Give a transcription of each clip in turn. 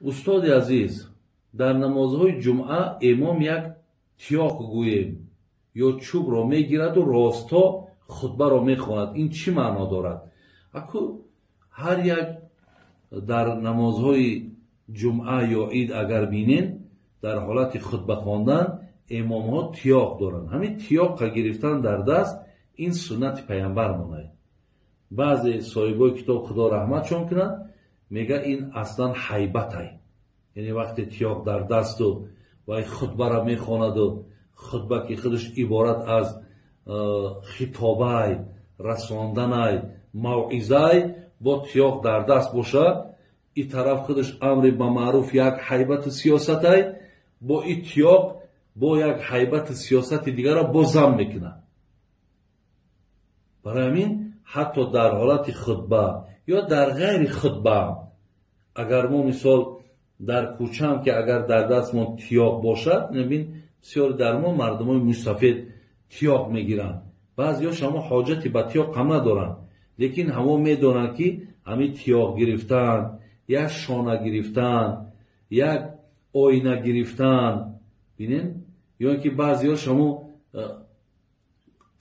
устоди азиз, дар намозҳои ҷумъа имом як тиёқ гӯем ё чӯбро мегираду росто хутбаро мехонад. Ин чӣ маъно дорад? аку ҳар як дар намозҳои ҷумъа ё ид агар бинен, дар ҳолати хутба хондан имомҳо тиёқ доранд. ҳамин тиёққа гирифтан дар даст ин суннати пайғамбар монад. баъзе соҳибои китоб худо раҳматшон кунад, мега ин аслан ҳайбатай. яъне вақте тиёқ дар дасту вай хутбара мехонаду хутба ки худаш иборат аз хитобай, расонданай, мавъизай, бо тиёқ дар даст боша, и тараф худаш амри ба маъруф як ҳайбату сиёсатай, бо и тиёқ бо як ҳайбату сиёсати дигарро бо зам мекунад. барои ҳамин ҳатто дар ҳолати хутба ё дар ғайри хутба, агар мо мисол дар кӯчаам ки агар дар дастмон тиёқ бошад, набин бисёри дар мо мардумои мусафед тиёқ мегиранд. баъзеҳо шамо ҳоҷати ба тиёқ ҳам надоранд, лекин ҳамо медонанд ки ҳамин тиёқ гирифтан, як шона гирифтан, як оина гирифтан, бинен, ё ин ки баъзеҳо шамо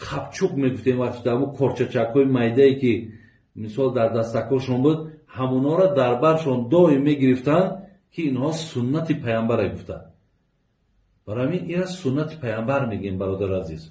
қапчуқ мегуфтем, вақти дар мо корчачакҳои майдае ки мисол дар дастакҳошон буд, ҳамонҳоро дар баршон доим мегирифтанд ки инҳо суннати пайғамбаре гуфтанд. барои ҳамин ин суннати пайғамбар мегӯем, бародар азиз.